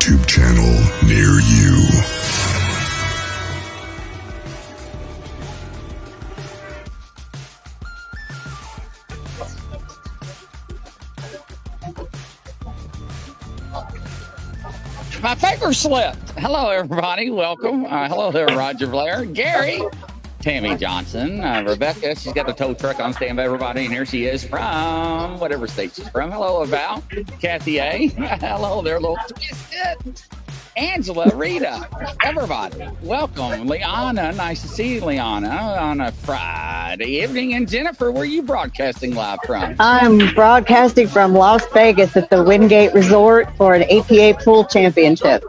YouTube channel near you. My paper slipped. Hello, everybody. Welcome. Hello there, Roger Blair, Gary, Tammy Johnson, Rebecca. She's got the tow truck on standby, everybody. And here she is from whatever state she's from. Hello, Val. Kathy A. Hello there, little twisted. Angela, Rita, everybody. Welcome. Liana. Nice to see you, Liana, on a Friday evening. And Jennifer, where are you broadcasting live from? I'm broadcasting from Las Vegas at the Wingate Resort for an APA Pool Championship.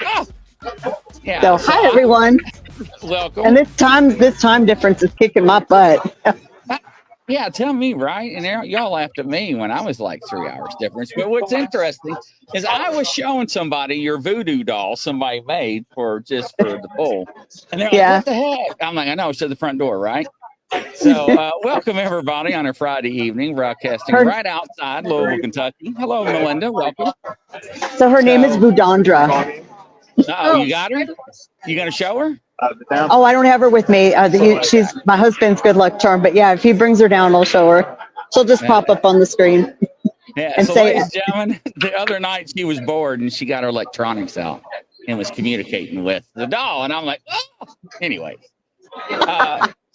Oh. Yeah, So hi, everyone. Welcome. And this time difference is kicking my butt. Yeah, tell me, right? And y'all laughed at me when I was like 3 hours difference. But what's interesting is I was showing somebody your voodoo doll somebody made for the pool. And they're like, what the heck? I'm like, I know, it's at the front door, right? So welcome, everybody, on a Friday evening, broadcasting right outside Louisville, Kentucky. Hello, Melinda. Welcome. So her name is Budandra. Oh, you got her? You going to show her? Oh, I don't have her with me. She's my husband's good luck charm. But yeah, if he brings her down, I'll show her. She'll just pop up on the screen. Yeah. And so, ladies and gentlemen, the other night she was bored and she got her electronics out and was communicating with the doll. And I'm like, oh, anyways.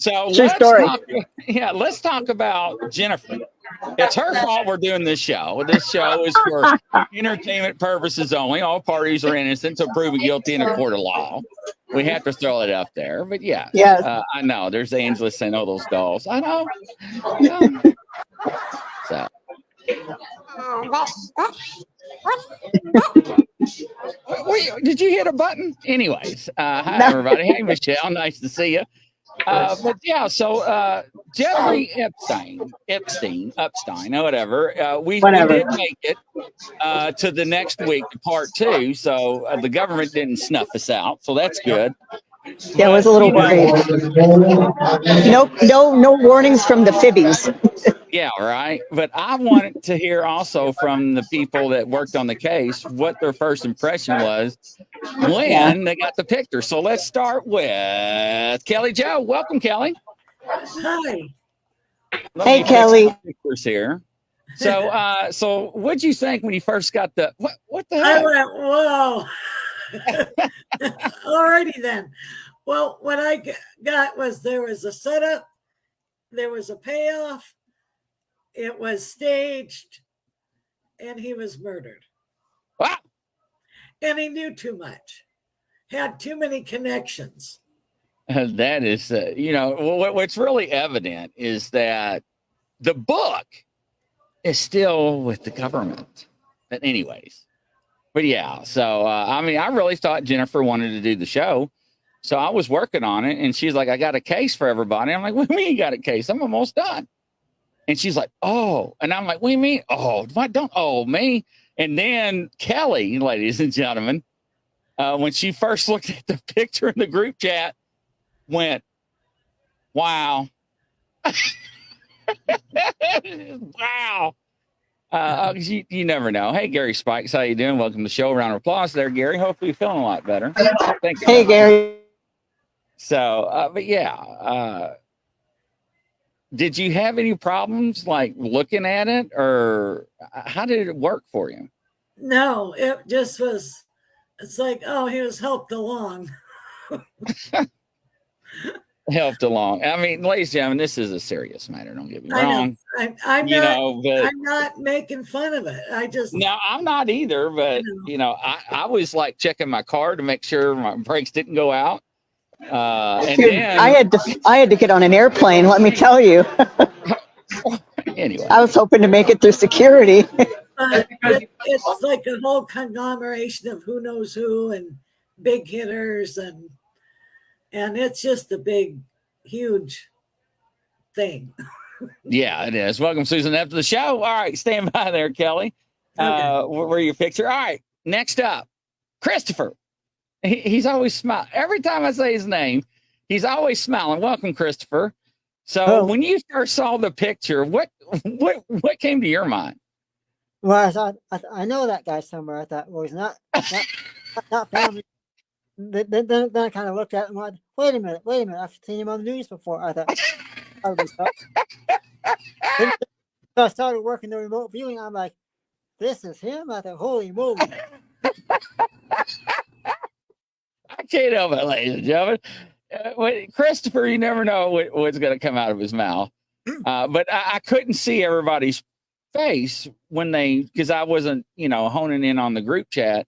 So let's talk about Jennifer. It's her fault we're doing this show. This show is for entertainment purposes only. All parties are innocent until proven guilty in a court of law. We have to throw it up there. But yes. I know. There's Angela saying, oh, those dolls. I know. So. Did you hit a button? Anyways, hi, everybody. Hey, Michelle. Nice to see you. But yeah, so Jeffrey Epstein, or whatever. We did make it to the next week, to part 2. So the government didn't snuff us out, so that's good. Yeah, I was a little worried. No warnings from the fibbies. Yeah, right. But I wanted to hear also from the people that worked on the case what their first impression was when they got the picture. So let's start with Kelly Joe. Welcome, Kelly. Hi. Hey, Kelly. Pictures here. So what'd you think when you first got the what the heck? I went, whoa. Alrighty then. Well, what I got was there was a setup, there was a payoff, it was staged, and he was murdered. Wow. And he knew too much, had too many connections. That is, what's really evident is that the book is still with the government. But anyways. But yeah, so, I really thought Jennifer wanted to do the show. So I was working on it, and she's like, I got a case for everybody. I'm like, what do you mean you got a case? I'm almost done. And she's like, oh. And I'm like, what do you mean? Oh, don't owe me. And then Kelly, ladies and gentlemen, when she first looked at the picture in the group chat, went, wow. Wow. You never know. Hey, Gary Spikes, how you doing? Welcome to the show. Round of applause there, Gary. Hopefully you're feeling a lot better. Thank you. Hey, Gary. So, but yeah, did you have any problems like looking at it, or how did it work for you? No, it just was, it's like, oh, he was helped along. Helped along. I mean, ladies and gentlemen, this is a serious matter. Don't get me wrong. I'm not making fun of it. No, I'm not either. But I was like checking my car to make sure my brakes didn't go out. And then I had to get on an airplane. Let me tell you. Anyway, I was hoping to make it through security. It's like a whole conglomeration of who knows who and big hitters and it's just a big, huge thing. Yeah, it is. Welcome, Susan, after the show. All right, stand by there, Kelly. Okay. Where your picture? All right, next up, Christopher. He's always smiling. Every time I say his name, he's always smiling. Welcome, Christopher. So when you first saw the picture, what came to your mind? Well, I thought I know that guy somewhere. I thought, well, he's not family. Then I kind of looked at him and went, wait a minute. I've seen him on the news before. I thought, probably so. Then so I started working the remote viewing. I'm like, this is him. I thought, holy moly. I can't help it, ladies and gentlemen. Christopher, you never know what's going to come out of his mouth. But I couldn't see everybody's face because I wasn't, honing in on the group chat.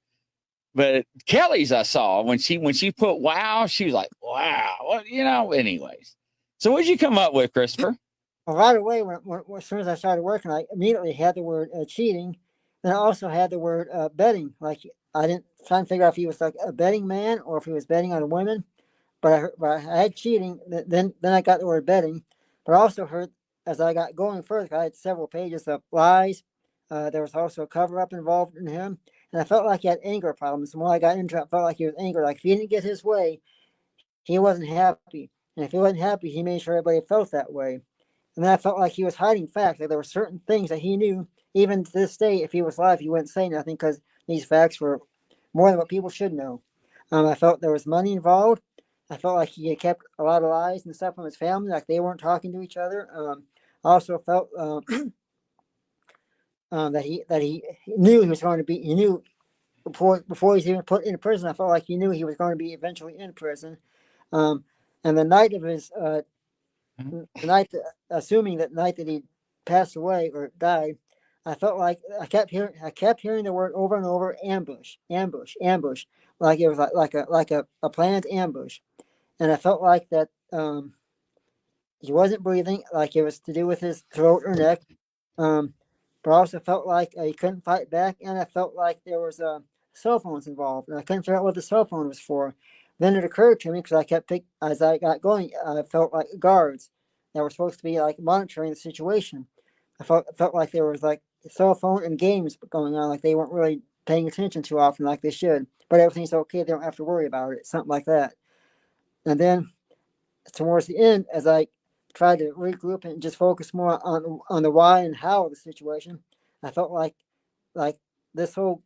But Kelly's I saw when she put wow, she was like, wow. Well, anyways. So what'd you come up with, Christopher? Well, right away, as soon as I started working, I immediately had the word cheating. Then I also had the word betting. Like, I didn't try and figure out if he was like a betting man or if he was betting on women. But I had cheating. Then I got the word betting. But I also heard, as I got going further, I had several pages of lies. There was also a cover-up involved in him. And I felt like he had anger problems. The more I got into it, I felt like he was angry. Like, if he didn't get his way, he wasn't happy. And if he wasn't happy, he made sure everybody felt that way. And then I felt like he was hiding facts. Like, there were certain things that he knew. Even to this day, if he was alive, he wouldn't say nothing because these facts were more than what people should know. I felt there was money involved. I felt like he had kept a lot of lies and stuff from his family, like they weren't talking to each other. I also felt that he knew he was going to be. He knew before he's even put in prison. I felt like he knew he was going to be eventually in prison. And the night of his assuming that night that he passed away or died, I felt like I kept hearing the word over and over: ambush, ambush, ambush. Like it was like a planned ambush. And I felt like that he wasn't breathing, like it was to do with his throat or neck. But I also felt like he couldn't fight back, and I felt like there was cell phones involved, and I couldn't figure out what the cell phone was for. Then it occurred to me because as I got going, I felt like guards that were supposed to be like monitoring the situation. I felt like there was like cell phone and games going on, like they weren't really paying attention too often, like they should. But everything's okay; they don't have to worry about it. Something like that. And then towards the end, as I tried to regroup and just focus more on the why and how of the situation, I felt like this whole,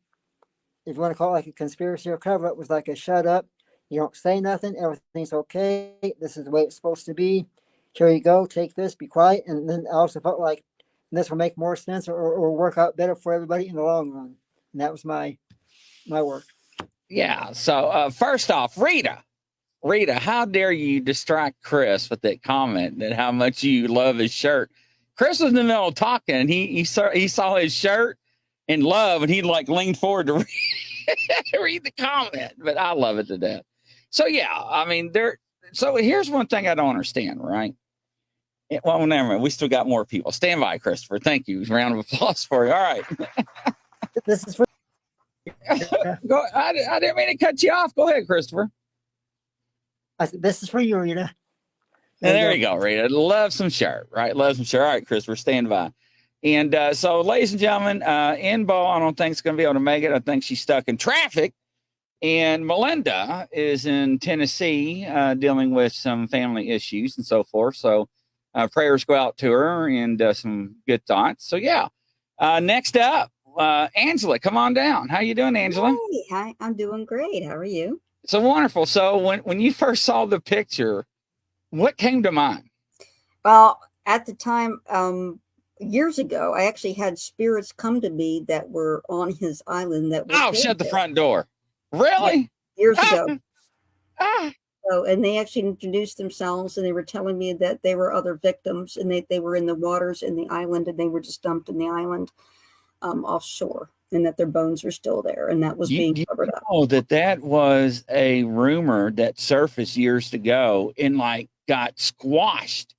if you want to call it like a conspiracy or cover up, was like a shut up. You don't say nothing. Everything's okay. This is the way it's supposed to be. Here you go. Take this. Be quiet. And then I also felt like this will make more sense or work out better for everybody in the long run. And that was my work. Yeah. So first off, Rita, how dare you distract Chris with that comment that how much you love his shirt? Chris was in the middle of talking, and he saw his shirt and love, and he like leaned forward to read the comment. But I love it to death. So yeah, I mean So here's one thing I don't understand, right? Well, never mind. We still got more people. Stand by, Christopher. Thank you. Round of applause for you. All right. This is for Go. I didn't mean to cut you off. Go ahead, Christopher. this is for you, Rita. And there you go, Rita. Love some shirt, right? Love some shirt. All right, Christopher, stand by. And so, ladies and gentlemen, Inbo, I don't think is going to be able to make it. I think she's stuck in traffic. And Melinda is in Tennessee dealing with some family issues and so forth. So prayers go out to her and some good thoughts. So, yeah. Next up, Angela, come on down. How you doing, Angela? Hey, hi, I'm doing great. How are you? So wonderful. So when you first saw the picture, what came to mind? Well, at the time, years ago, I actually had spirits come to me that were on his island. Shut the front door. Really? Yeah, years ago. So, and they actually introduced themselves, and they were telling me that they were other victims, and they were in the waters in the island, and they were just dumped in the island offshore, and that their bones were still there, and that was being covered up. Oh, that was a rumor that surfaced years ago and like got squashed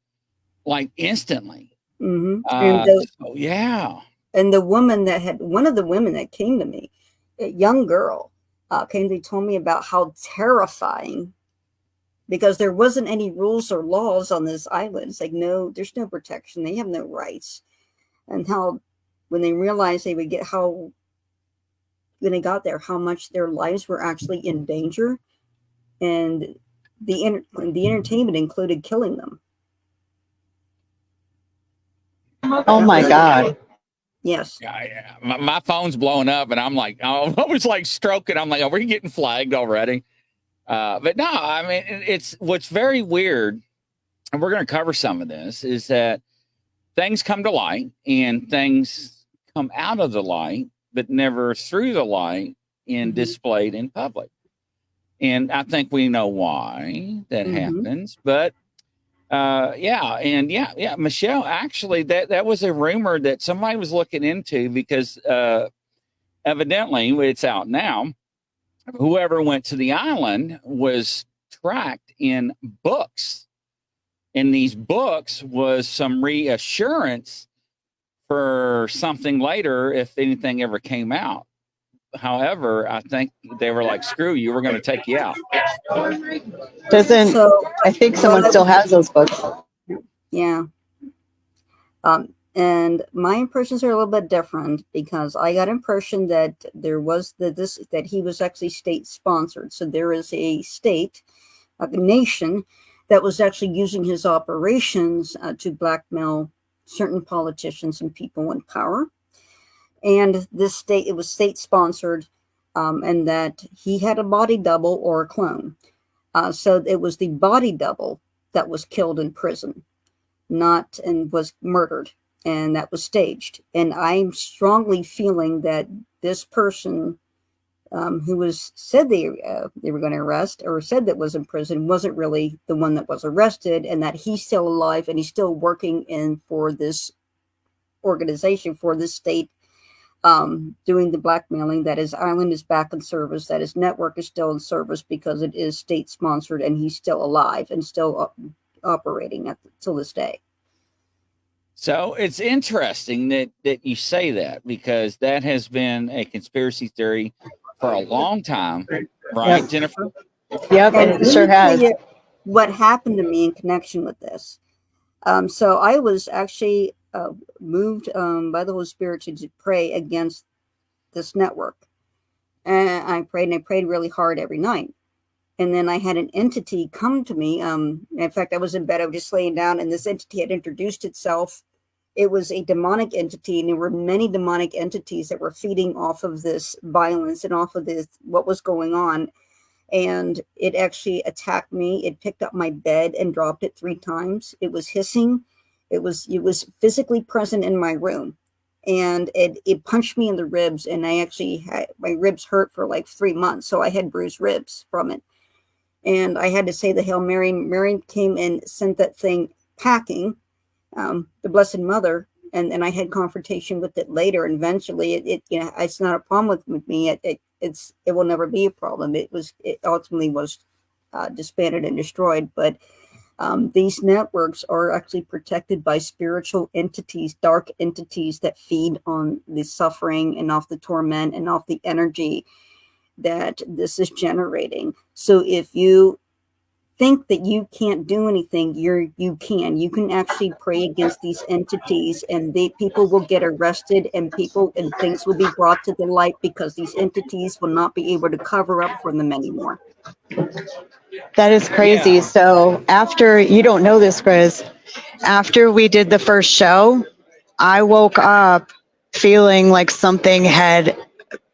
like instantly. Mm-hmm. Yeah. And the woman one of the women that came to me, a young girl, told me about how terrifying, because there wasn't any rules or laws on this island. It's like, no, there's no protection. They have no rights. And how, when they realized they would get when they got there, how much their lives were actually in danger. And the entertainment included killing them. Oh my God. Yes. Yeah, my phone's blowing up, and I'm like, oh, I was like stroking. I'm like, are we getting flagged already? But no, I mean, it's what's very weird, and we're going to cover some of this, is that things come to light and things come out of the light, but never through the light and displayed in public. And I think we know why that happens, but yeah, Michelle, actually, that was a rumor that somebody was looking into because evidently it's out now. Whoever went to the island was tracked in books, and these books was some reassurance for something later if anything ever came out. However, I think they were like, screw you, we're going to take you out. I think someone still has those books. Yeah. And my impressions are a little bit different because I got impression that there was that he was actually state sponsored. So there is a state, a nation that was actually using his operations to blackmail certain politicians and people in power. And this state, it was state sponsored, and that he had a body double or a clone. So it was the body double that was killed in prison, and was murdered, and that was staged. And I'm strongly feeling that this person who said they were going to arrest or said that was in prison wasn't really the one that was arrested, and that he's still alive and he's still working for this organization, for this state, doing the blackmailing, that his island is back in service, that his network is still in service because it is state sponsored, and he's still alive and still operating till this day. So it's interesting that you say that, because that has been a conspiracy theory for a long time, right, Yep. Jennifer? Yep, And it sure has. What happened to me in connection with this? So I was actually moved by the Holy Spirit to pray against this network. And I prayed really hard every night. And then I had an entity come to me. In fact, I was in bed, I was just laying down, and this entity had introduced itself. It was a demonic entity, and there were many demonic entities that were feeding off of this violence and off of this, what was going on. And it actually attacked me. It picked up my bed and dropped it 3 times. It was hissing. It was physically present in my room, and it punched me in the ribs, and I actually had, my ribs hurt for like 3 months. So I had bruised ribs from it, and I had to say the Hail Mary. Mary came and sent that thing packing, the Blessed Mother, and I had confrontation with it later. And eventually it's not a problem with me. It will never be a problem. It ultimately was disbanded and destroyed. But these networks are actually protected by spiritual entities, dark entities that feed on the suffering and off the torment and off the energy that this is generating. So if you think that you can't do anything, you can actually pray against these entities, and people will get arrested, and things will be brought to the light, because these entities will not be able to cover up for them anymore. That is crazy. Yeah. So after, you don't know this, Chris, after we did the first show, I woke up feeling like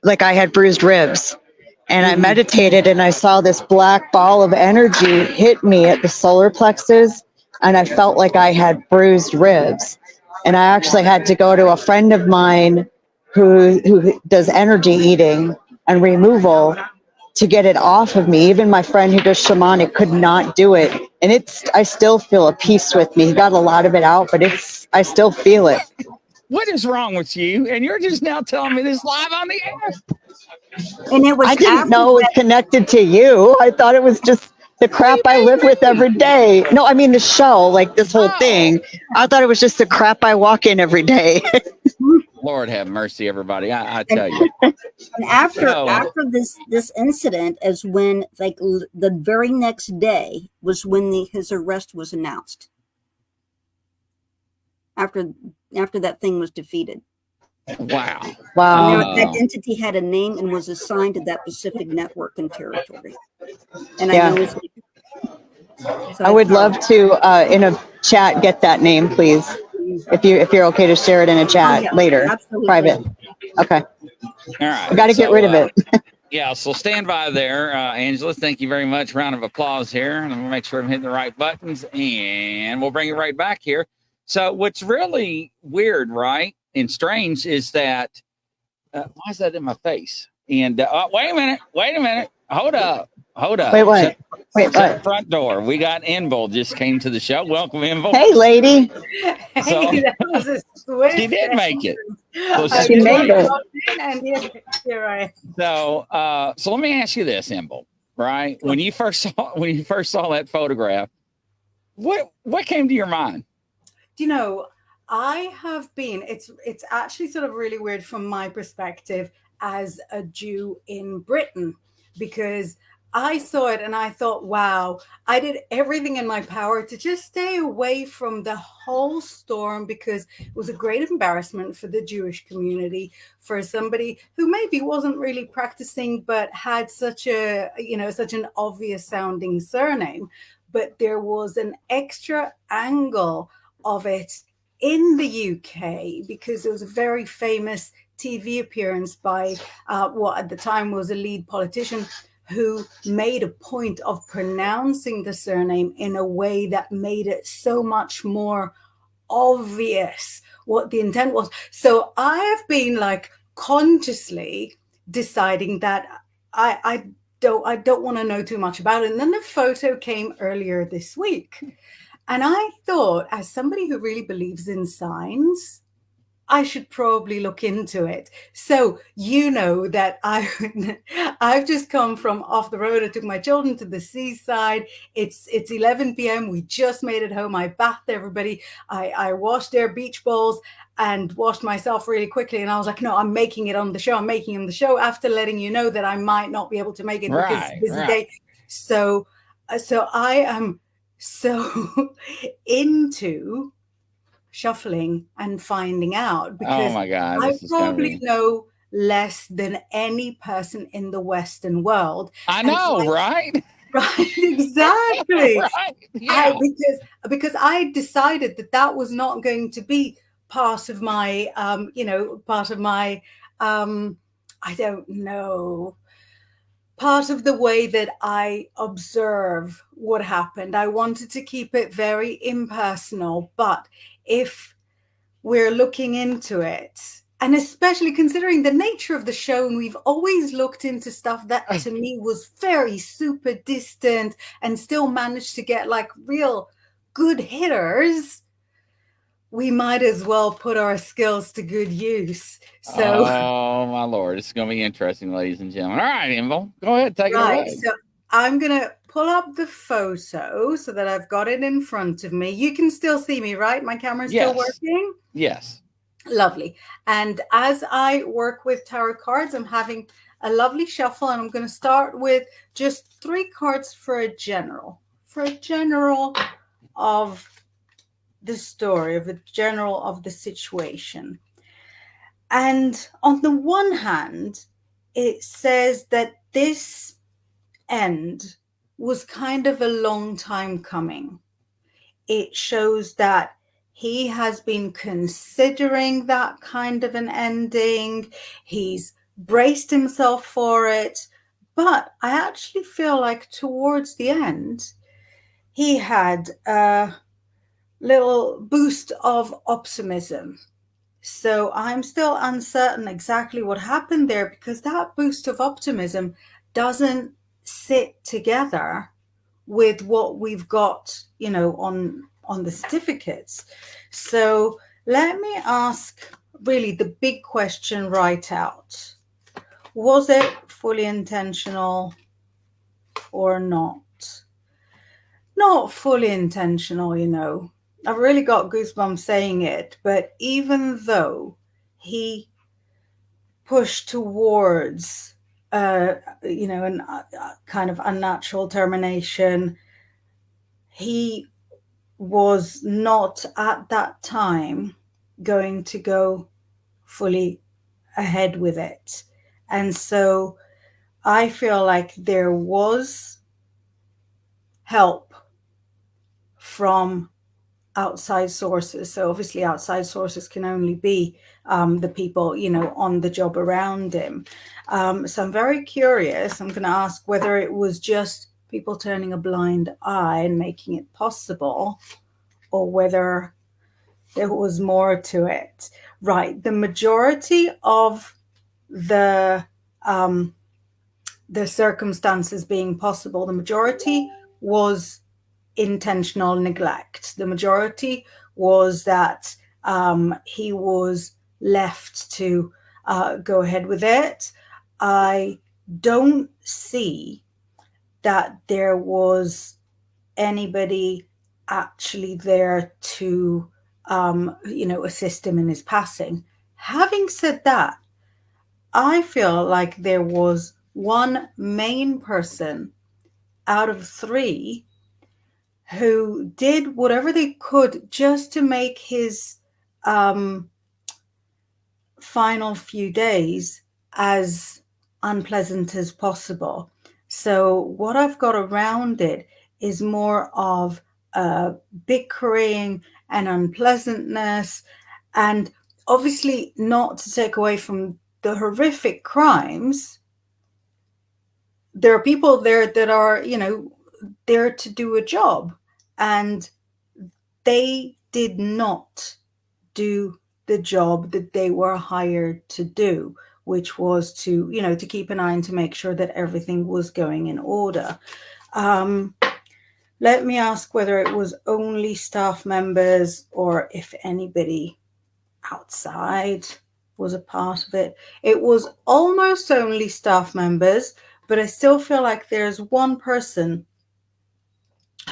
like I had bruised ribs. And I meditated, and I saw this black ball of energy hit me at the solar plexus, and I felt like I had bruised ribs. And I actually had to go to a friend of mine who does energy eating and removal to get it off of me. Even my friend who does shamanic could not do it. And I still feel a peace with me. He got a lot of it out, but I still feel it. What is wrong with you? And you're just now telling me this live on the air. And it was I didn't know it was connected to you. I thought it was just the crap I live with every day. No, I mean the show, like this whole thing. I thought it was just the crap I walk in every day. Lord have mercy, everybody. I tell you. And after this incident is when, like, the very next day was when his arrest was announced. After that thing was defeated. Wow. Wow. That entity had a name and was assigned to that Pacific network and territory. And Yeah. I know I would love to, in a chat, get that name, please. if you're okay to share it in a chat yeah, later, absolutely. private. Okay, All right. I got to get rid of it. Yeah, so stand by there, Angela. Thank you very much. Round of applause here. And I'm going to make sure I'm hitting the right buttons, and we'll bring it right back here. So what's really weird, right, and strange is that, why is that in my face? And wait a minute. Hold up. Wait, what? Wait, Shut the what? front door. We got Envil just came to the show. Welcome, Envil. Hey, lady. So- Hey, that was a swift She did make it. So I she just made it. walked in and here I am. So let me ask you this, Envil, right? When you first saw that photograph, what came to your mind? Do you know, I have been, it's actually sort of really weird from my perspective as a Jew in Britain, because I saw it and I thought, wow, I did everything in my power to just stay away from the whole storm, because it was a great embarrassment for the Jewish community, for somebody who maybe wasn't really practicing but had such a, such an obvious sounding surname. But there was an extra angle of it in the UK, because there was a very famous TV appearance by what at the time was a lead politician, who made a point of pronouncing the surname in a way that made it so much more obvious what the intent was. So I have been like consciously deciding that I don't want to know too much about it. And then the photo came earlier this week. And I thought, as somebody who really believes in signs, I should probably look into it. So that I've just come from off the road. I took my children to the seaside. It's 11 p.m. We just made it home. I bathed everybody. I washed their beach balls and washed myself really quickly. And I was like, no, I'm making it on the show. I'm making it on the show after letting you know that I might not be able to make it because it's a busy day. So I am so into shuffling and finding out, because Oh my God, I probably know less than any person in the Western world. I know, right? Right, exactly. Right. Yeah. Because I decided that was not going to be part of my I don't know, part of the way that I observe what happened. I wanted to keep it very impersonal, but if we're looking into it, and especially considering the nature of the show, and we've always looked into stuff that to me was very super distant and still managed to get like real good hitters, we might as well put our skills to good use. So, oh my Lord, it's going to be interesting, ladies and gentlemen. All right, Envil, go ahead, take it away. So I'm going to pull up the photo so that I've got it in front of me. You can still see me, right? My camera's still working? Yes. Lovely. And as I work with tarot cards, I'm having a lovely shuffle, and I'm going to start with just 3 cards for a general of the story, of a general of the situation. And on the one hand, it says that this end was kind of a long time coming. It shows that he has been considering that kind of an ending. He's braced himself for it. But I actually feel like towards the end, he had a little boost of optimism. So I'm still uncertain exactly what happened there, because that boost of optimism doesn't sit together with what we've got, on the certificates. So let me ask really the big question right out. Was it fully intentional or not? Not fully intentional, I've really got goosebumps saying it, but even though he pushed towards, a kind of unnatural termination, he was not at that time going to go fully ahead with it. And so I feel like there was help from outside sources. So obviously outside sources can only be the people, on the job around him. So I'm very curious. I'm going to ask whether it was just people turning a blind eye and making it possible, or whether there was more to it. Right. The majority of the circumstances being possible, the majority was intentional neglect. The majority was that he was left to go ahead with it. I don't see that there was anybody actually there to, assist him in his passing. Having said that, I feel like there was one main person out of three who did whatever they could just to make his final few days as unpleasant as possible. So what I've got around it is more of bickering and unpleasantness, and obviously not to take away from the horrific crimes. There are people there that are, there to do a job, and they did not do the job that they were hired to do, which was to, to keep an eye and to make sure that everything was going in order. Let me ask whether it was only staff members or if anybody outside was a part of it. It was almost only staff members, but I still feel like there's one person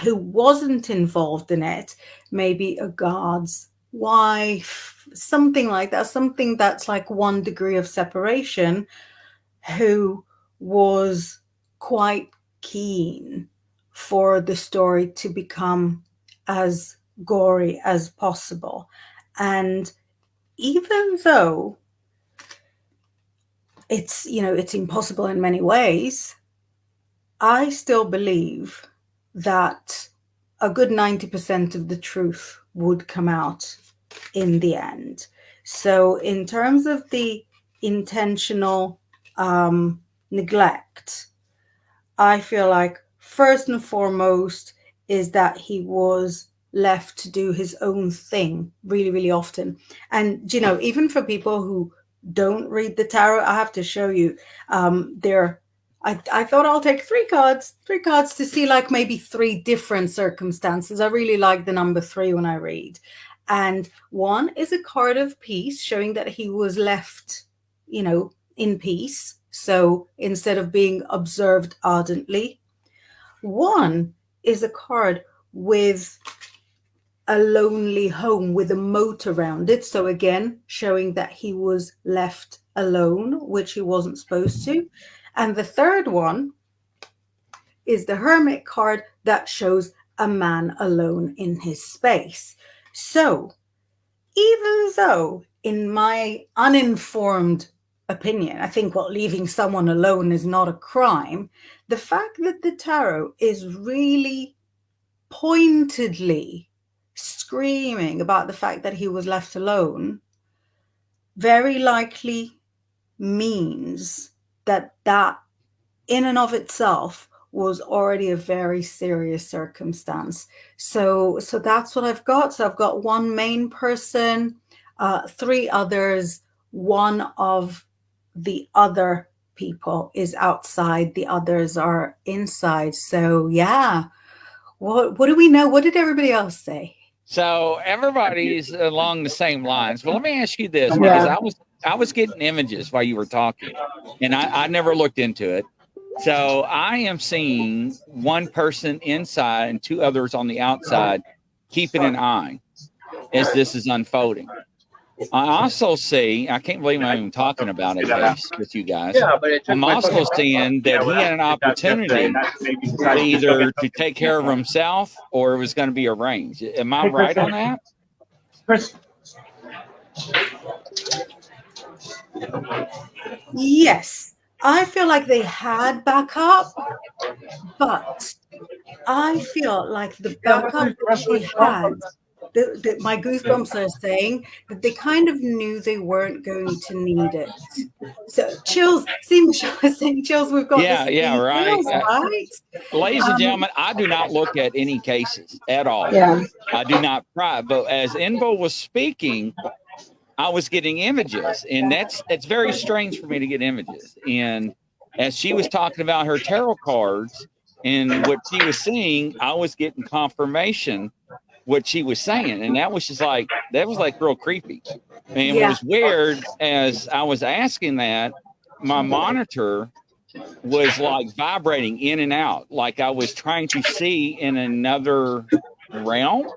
who wasn't involved in it, maybe a guard's wife, something like that, something that's like 1 degree of separation, who was quite keen for the story to become as gory as possible. And even though it's, it's impossible in many ways, I still believe that a good 90% of the truth would come out in the end. So in terms of the intentional neglect, I feel like first and foremost is that he was left to do his own thing really, really often. And, even for people who don't read the tarot, I have to show you I thought I'll take three cards to see like maybe 3 different circumstances. I really like the number 3 when I read. And one is a card of peace, showing that he was left, in peace. So instead of being observed ardently. One is a card with a lonely home with a moat around it. So again, showing that he was left alone, which he wasn't supposed to. And the third one is the Hermit card that shows a man alone in his space. So even though, in my uninformed opinion, I think leaving someone alone is not a crime, the fact that the tarot is really pointedly screaming about the fact that he was left alone very likely means that in and of itself was already a very serious circumstance. So that's what I've got. So I've got one main person, 3 others. One of the other people is outside, the others are inside. So yeah, what do we know? What did everybody else say? So everybody's along the same lines. Well, let me ask you this, because I was getting images while you were talking, and I never looked into it. So I am seeing one person inside and 2 others on the outside, keeping an eye as this is unfolding. I also see, I can't believe I'm even talking about it with you guys. I'm also seeing that he had an opportunity to either to take care of himself or it was going to be arranged. Am I right on that? Yes, I feel like they had backup, but I feel like the backup that they had my goosebumps are saying that they kind of knew they weren't going to need it. So chills. See, Michelle is saying chills. We've got Yeah, this yeah, right. chills, right? Ladies and gentlemen, I do not look at any cases at all. Yeah. I do not pry. But as Invo was speaking, I was getting images, and it's very strange for me to get images. And as she was talking about her tarot cards and what she was seeing, I was getting confirmation what she was saying, and that was just like real creepy. And what was weird as I was asking that, my monitor was like vibrating in and out, like I was trying to see in another realm,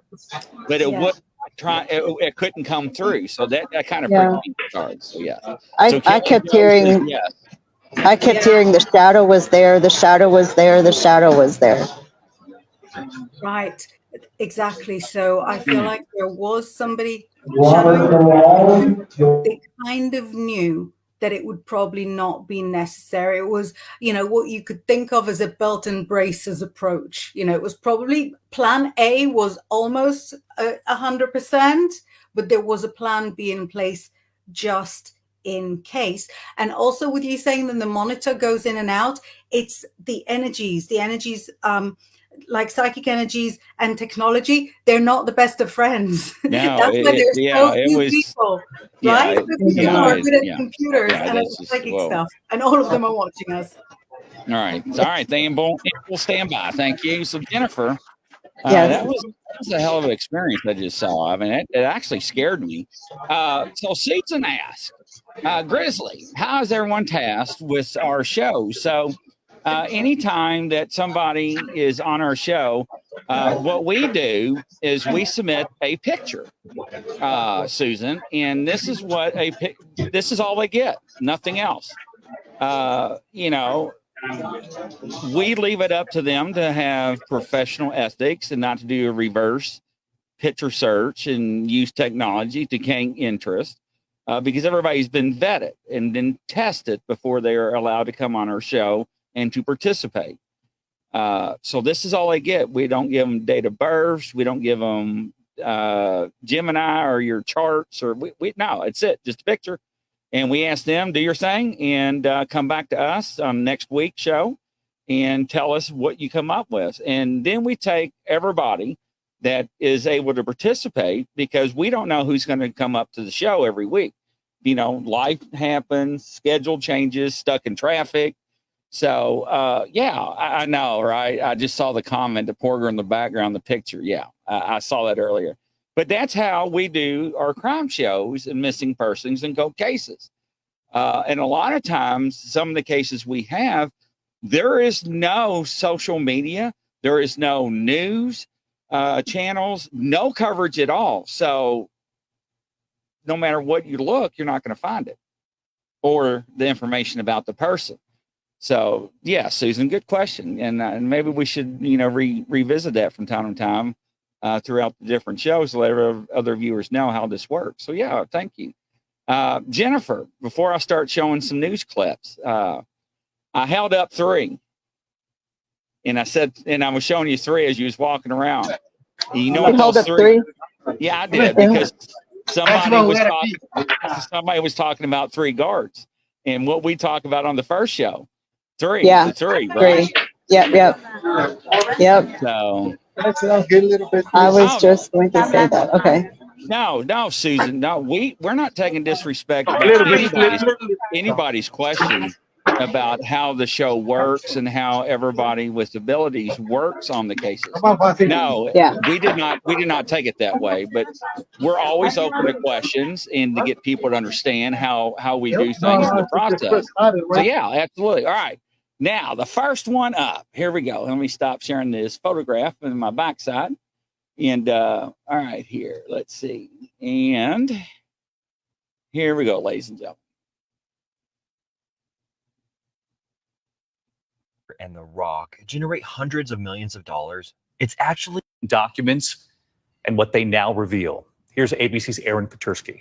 but it would try. It couldn't come through, so that kind of freaked me out. So yeah, I kept hearing. Yes. I kept hearing the shadow was there. The shadow was there. The shadow was there. Right. Exactly. So I feel like there was somebody shadowing. They kind of knew that it would probably not be necessary. It was, what you could think of as a belt and braces approach. It was probably plan A was almost 100%, but there was a plan B in place just in case. And also with you saying that the monitor goes in and out, it's the energies, like psychic energies and technology, they're not the best of friends. No, that's why there's so few people, right? People are good at computers and at psychic stuff, and all of them are watching us. All right. Then we'll stand by. Thank you. So Jennifer, that was a hell of an experience I just saw. I mean, it actually scared me. So Susan asked, Grizzly, how is everyone tasked with our show? So anytime that somebody is on our show, what we do is we submit a picture, Susan, and this is what this is all they get, nothing else. We leave it up to them to have professional ethics and not to do a reverse picture search and use technology to gain interest, because everybody's been vetted and then tested before they are allowed to come on our show and to participate. So this is all they get. We don't give them date of birth. We don't give them Gemini or your charts, or no, it's it, just a picture. And we ask them, do your thing and come back to us on next week's show and tell us what you come up with. And then we take everybody that is able to participate, because we don't know who's going to come up to the show every week. Life happens, schedule changes, stuck in traffic. So, I know, right? I just saw the comment, the poor girl in the background, the picture. Yeah, I saw that earlier. But that's how we do our crime shows and missing persons and cold cases. And a lot of times, some of the cases we have, there is no social media. There is no news channels, no coverage at all. So no matter what you look, you're not going to find it or the information about the person. So, yeah, Susan, good question. And maybe we should, revisit that from time to time throughout the different shows to let other viewers know how this works. So, yeah, thank you. Jennifer, before I start showing some news clips, I held up 3. And I said, and I was showing you 3 as you was walking around. And you know what those 3? Yeah, I did, because somebody was talking about 3 guards and what we talk about on the first show. 3. Yeah. The 3, right? 3. Yep. So I was just going to say that. Okay. No, Susan. No, we're not taking disrespect about anybody's question about how the show works and how everybody with abilities works on the cases. No, we did not take it that way, but we're always open to questions and to get people to understand how we do things in the process. So yeah, absolutely. All right. Now, the first one up. Here we go. Let me stop sharing this photograph in my backside. And all right, here. Let's see. And here we go, ladies and gentlemen. And The Rock generate hundreds of millions of dollars. It's actually documents and what they now reveal. Here's ABC's Aaron Petersky.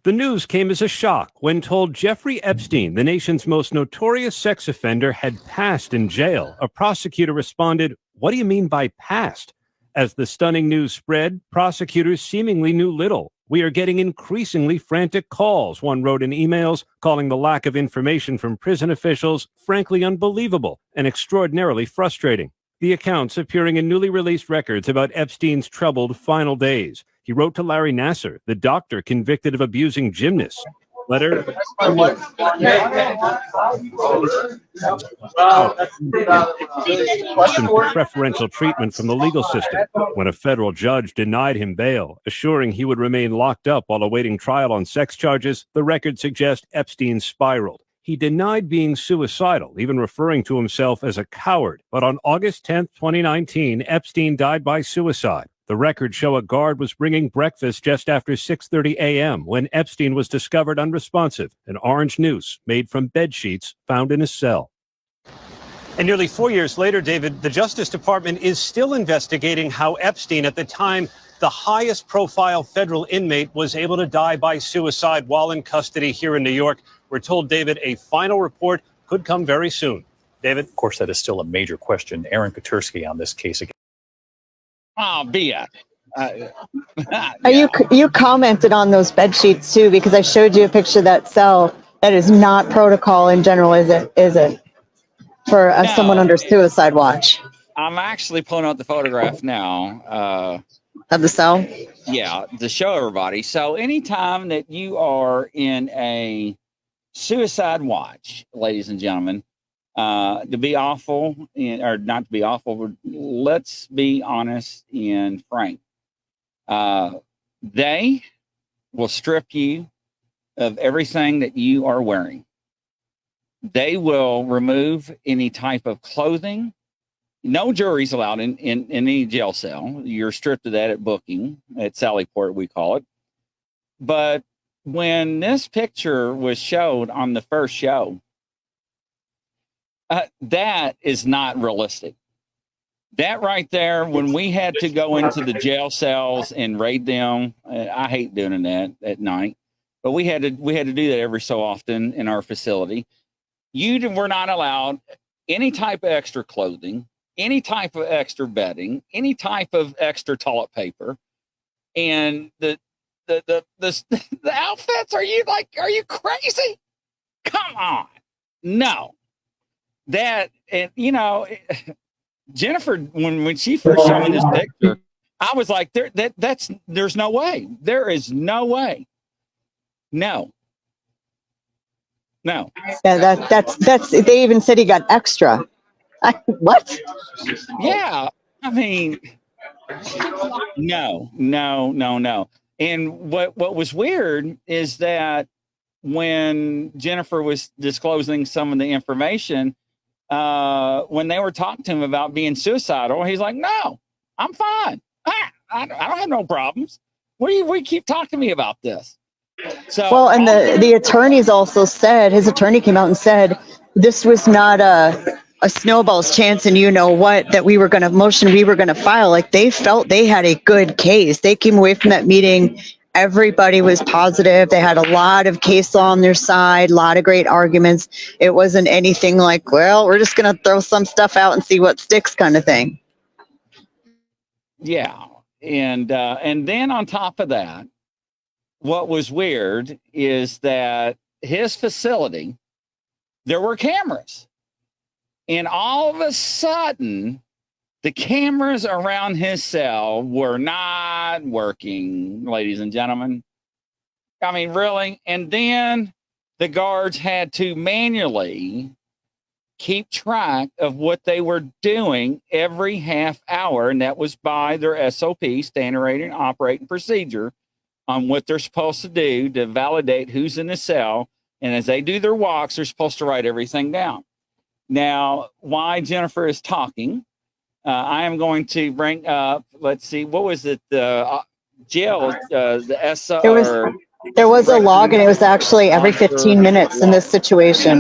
The news came as a shock when told Jeffrey Epstein, the nation's most notorious sex offender, had passed in jail. A prosecutor responded, "What do you mean by passed?" As the stunning news spread, prosecutors seemingly knew little. We are getting increasingly frantic calls, one wrote in emails, calling the lack of information from prison officials frankly unbelievable and extraordinarily frustrating. The accounts appearing in newly released records about Epstein's troubled final days. He wrote to Larry Nassar, the doctor convicted of abusing gymnasts. Letter for preferential treatment from the legal system when a federal judge denied him bail, assuring he would remain locked up while awaiting trial on sex charges. The records suggest Epstein spiraled. He denied being suicidal, even referring to himself as a coward. But on August 10th, 2019, Epstein died by suicide. The records show a guard was bringing breakfast just after 6:30 a.m. when Epstein was discovered unresponsive, an orange noose made from bed sheets found in his cell. And nearly 4 years later, David, the Justice Department is still investigating how Epstein, at the time the highest profile federal inmate, was able to die by suicide while in custody here in New York. We're told, David, a final report could come very soon. David? Of course, that is still a major question. Aaron Katursky on this case again. Oh, Bia. You commented on those bed sheets too, because I showed you a picture of that cell. That is not protocol in general, is it? Is it for someone under suicide watch? I'm actually pulling out the photograph now. Of the cell? Yeah, to show everybody. So anytime that you are in a suicide watch, ladies and gentlemen, to be awful, or not to be awful, but let's be honest and frank. They will strip you of everything that you are wearing. They will remove any type of clothing. No jewelry's allowed in any jail cell. You're stripped of that at booking, at Sallyport, we call it. But when this picture was showed on the first show, that is not realistic. That right there, when we had to go into the jail cells and raid them, I hate doing that at night, but we had to do that every so often in our facility. You were not allowed any type of extra clothing, any type of extra bedding, any type of extra toilet paper, and the outfits. Are you crazy? Come on, no. That, and Jennifer, when she first showed me this picture, I was like, there's no way. There is no way. No. Yeah, that's. They even said he got extra. What? Yeah, I mean, no. And what was weird is that when Jennifer was disclosing some of the information, when they were talking to him about being suicidal, he's like, "No, I'm fine. I don't have no problems. What do you keep talking to me about this?" So, well, and the attorneys also said, his attorney came out and said, this was not a snowball's chance, and that we were going to file. Like, they felt they had a good case. They came away from that meeting. Everybody was positive. They had a lot of case law on their side, a lot of great arguments. It wasn't anything like, well, we're just going to throw some stuff out and see what sticks kind of thing. Yeah. And then on top of that, what was weird is that his facility, there were cameras. And all of a sudden, the cameras around his cell were not working, ladies and gentlemen. I mean, really? And then the guards had to manually keep track of what they were doing every half hour. And that was by their SOP, standard operating procedure, on what they're supposed to do to validate who's in the cell. And as they do their walks, they're supposed to write everything down. Now, why Jennifer is talking, I am going to bring up, let's see, what was it? The jail, the SR. There was a log, and it was actually every 15 minutes in this situation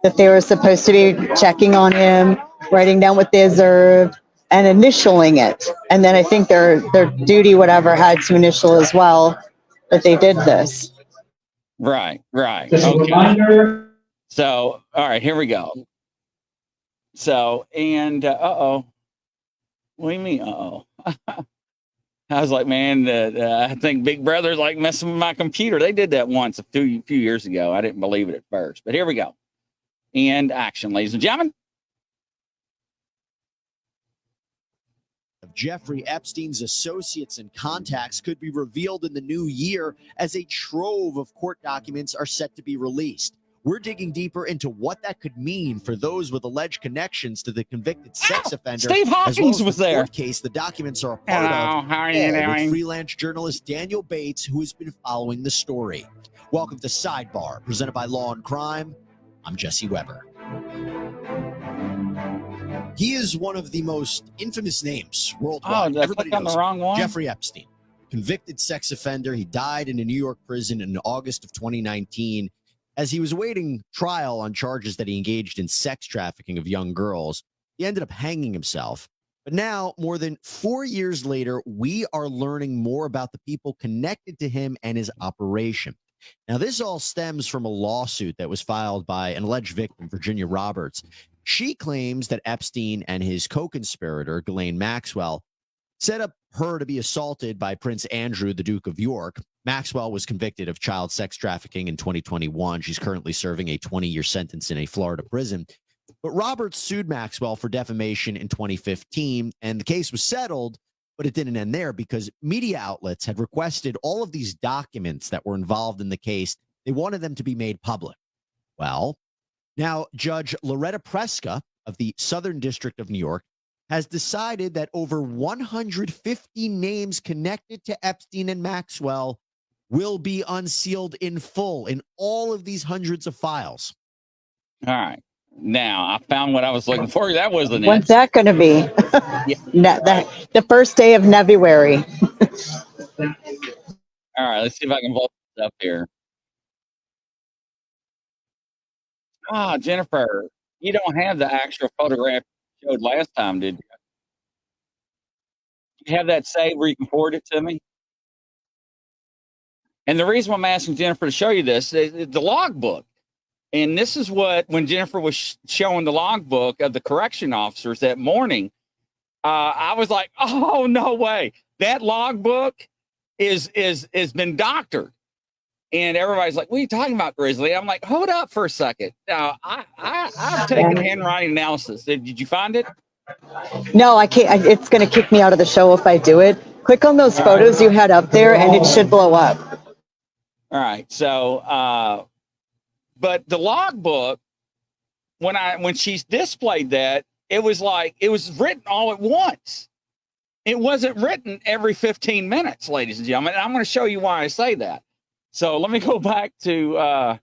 that they were supposed to be checking on him, writing down what they observed, and initialing it. And then I think their duty, whatever, had to initial as well that they did this. Right. Okay. So, all right, here we go. So, and, What do you mean? Uh-oh. I was like, man, I think Big Brother's like messing with my computer. They did that once a few years ago. I didn't believe it at first, but here we go. And action, ladies and gentlemen. Of Jeffrey Epstein's associates and contacts could be revealed in the new year as a trove of court documents are set to be released. We're digging deeper into what that could mean for those with alleged connections to the convicted sex offender. Steve Hawkins was there. Case the documents are a part Hello, of. how are you doing? With freelance journalist Daniel Bates, who has been following the story. Welcome to Sidebar, presented by Law and Crime. I'm Jesse Weber. He is one of the most infamous names worldwide. Oh, everybody got the wrong one. Jeffrey Epstein, convicted sex offender. He died in a New York prison in August of 2019 as he was awaiting trial on charges that he engaged in sex trafficking of young girls. He ended up hanging himself. But now, more than 4 years later, we are learning more about the people connected to him and his operation. Now, this all stems from a lawsuit that was filed by an alleged victim, Virginia Roberts. She claims that Epstein and his co-conspirator, Ghislaine Maxwell, set up her to be assaulted by Prince Andrew, the Duke of York. Maxwell was convicted of child sex trafficking in 2021. She's currently serving a 20-year sentence in a Florida prison. But Roberts sued Maxwell for defamation in 2015, and the case was settled, but it didn't end there because media outlets had requested all of these documents that were involved in the case. They wanted them to be made public. Well, now Judge Loretta Preska of the Southern District of New York has decided that over 150 names connected to Epstein and Maxwell will be unsealed in full in all of these hundreds of files. All right. Now, I found what I was looking for. That wasn't it. When's that going to be? The first day of February. All right. Let's see if I can vote this up here. Ah, Jennifer, you don't have the actual photograph you showed last time, did you? You have that saved where you can forward it to me? And the reason why I'm asking Jennifer to show you this is the logbook. And this is what, when Jennifer was showing the logbook of the correction officers that morning, I was like, oh, no way. That logbook is been doctored. And everybody's like, what are you talking about, Grizzly? I'm like, hold up for a second. Now, I've taken handwriting analysis. Did you find it? No, I can't. It's going to kick me out of the show if I do it. Click on those photos you had up there and it should blow up. All right. So, but the logbook, when she's displayed that, it was like, it was written all at once. It wasn't written every 15 minutes, ladies and gentlemen. And I'm going to show you why I say that. So let me go back to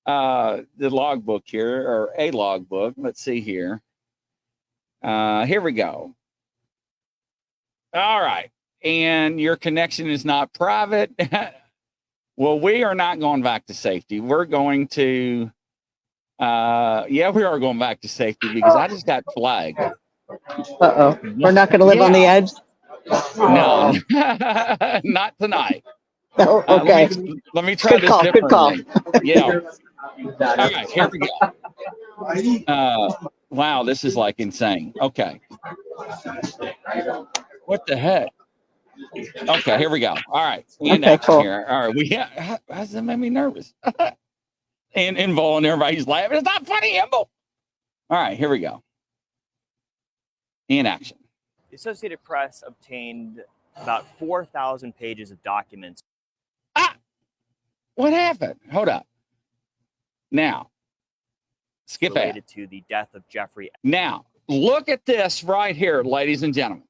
the logbook here, or a logbook. Let's see here. Here we go. All right. And your connection is not private. Well, we are not going back to safety. We're going to, yeah, we are going back to safety because I just got flagged. Uh-oh. We're not going to live on the edge? No, not tonight. Oh, okay. Let me try this differently. Good call. Yeah. All right, here we go. Wow, this is like insane. Okay. What the heck? Okay, here we go. All right. And okay, cool. Here. All right. How's that make me nervous? and Vol and everybody's laughing. It's not funny, Emble. All right, here we go. In action. The Associated Press obtained about 4,000 pages of documents. What happened? Hold up. Now, skip related ahead. To the death of Jeffrey. Now, look at this right here, ladies and gentlemen.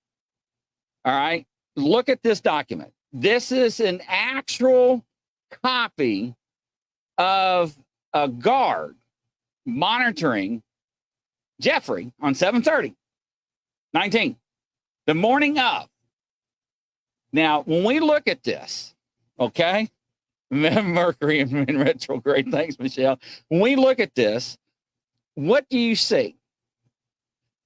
All right. Look at this document. This is an actual copy of a guard monitoring Jeffrey on 7/30/19, the morning of. Now, when we look at this, okay, Mercury in retrograde. Thanks, Michelle. When we look at this, what do you see?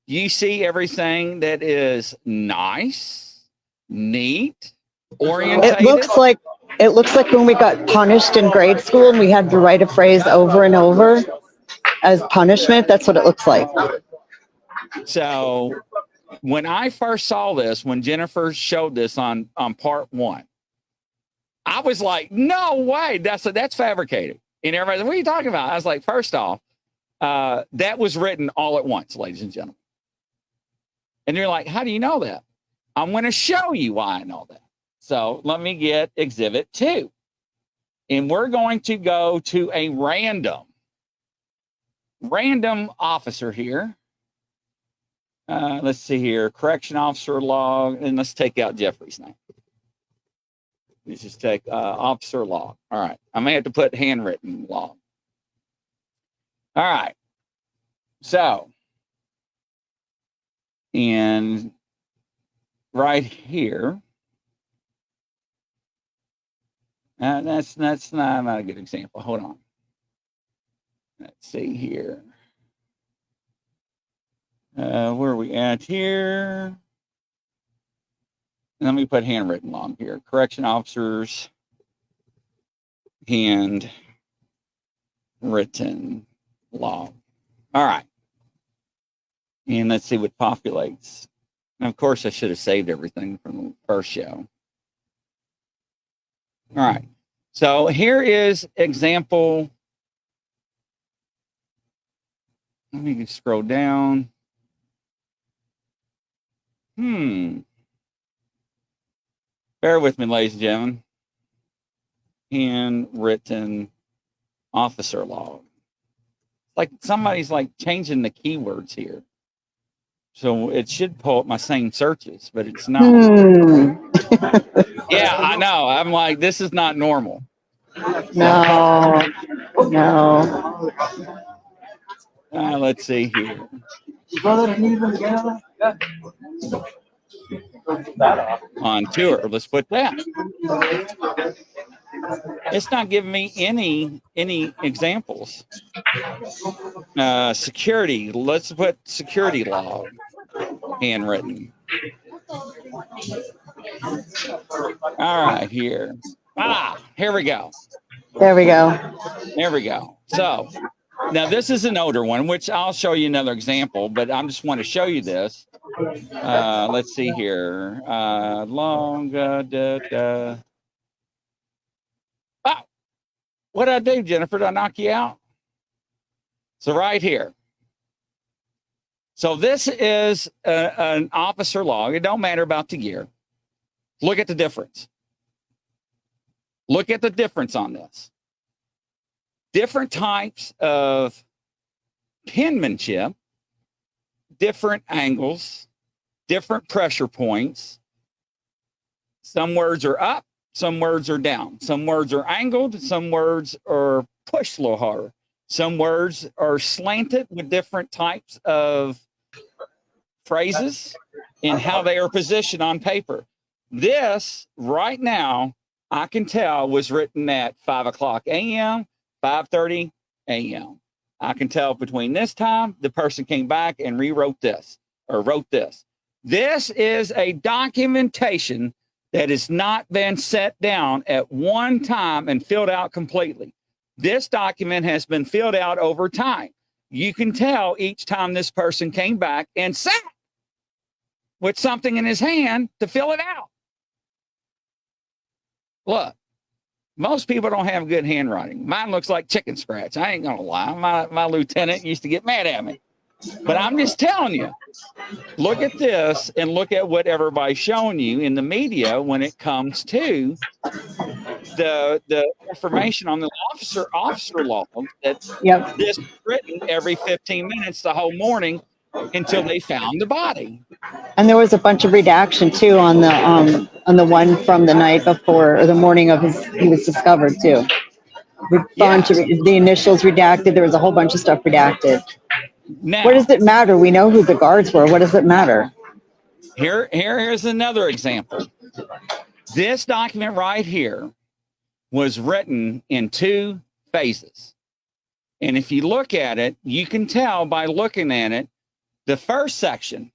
You see everything that is nice, neat, orientated. It looks like when we got punished in grade school and we had to write a phrase over and over as punishment. That's what it looks like. So when I first saw this, when Jennifer showed this on part 1, I was like, no way, that's fabricated. And everybody's like, what are you talking about? I was like, first off, that was written all at once, ladies and gentlemen. And you're like, how do you know that? I'm going to show you why I know that. So let me get exhibit 2. And we're going to go to a random officer here. Let's see here, correction officer log, and let's take out Jeffrey's name. Let's just take officer log. All right, I may have to put handwritten log. All right, so, and right here, that's not a good example. Hold on. Let's see here. Where are we at here? Let me put handwritten log here. Correction officers, handwritten log. All right. And let's see what populates. And of course, I should have saved everything from the first show. All right. So here is example. Let me just scroll down. Bear with me, ladies and gentlemen. Handwritten officer log. Like somebody's like changing the keywords here. So it should pull up my same searches, but it's not. Yeah, I know. I'm like, this is not normal. No. Let's see here. On tour, let's put that. It's not giving me any examples. Security, let's put security log, handwritten. All right, here. Here we go. There we go. There we go. So now this is an older one, which I'll show you another example, but I just want to show you this. Let's see here. What did I do, Jennifer? Did I knock you out? So right here. So this is an officer log. It don't matter about the year. Look at the difference. Look at the difference on this. Different types of penmanship, different angles, different pressure points. Some words are up, some words are down. Some words are angled, some words are pushed a little harder. Some words are slanted with different types of phrases and how they are positioned on paper. This right now, I can tell was written at 5 o'clock a.m., 5:30 a.m. I can tell between this time, the person came back and rewrote this or wrote this. This is a documentation that has not been set down at one time and filled out completely. This document has been filled out over time. You can tell each time this person came back and sat with something in his hand to fill it out. Look, most people don't have good handwriting. Mine looks like chicken scratch. I ain't gonna lie. My lieutenant used to get mad at me. But I'm just telling you, look at this and look at what everybody's showing you in the media when it comes to the information on the officer log that this is written every 15 minutes the whole morning until they found the body. And there was a bunch of redaction too on the one from the night before or the morning of he was discovered too. Bunch of the initials redacted. There was a whole bunch of stuff redacted. Now, what does it matter? We know who the guards were. What does it matter? Here's another example. This document right here was written in 2 phases. And if you look at it, you can tell by looking at it, the first section,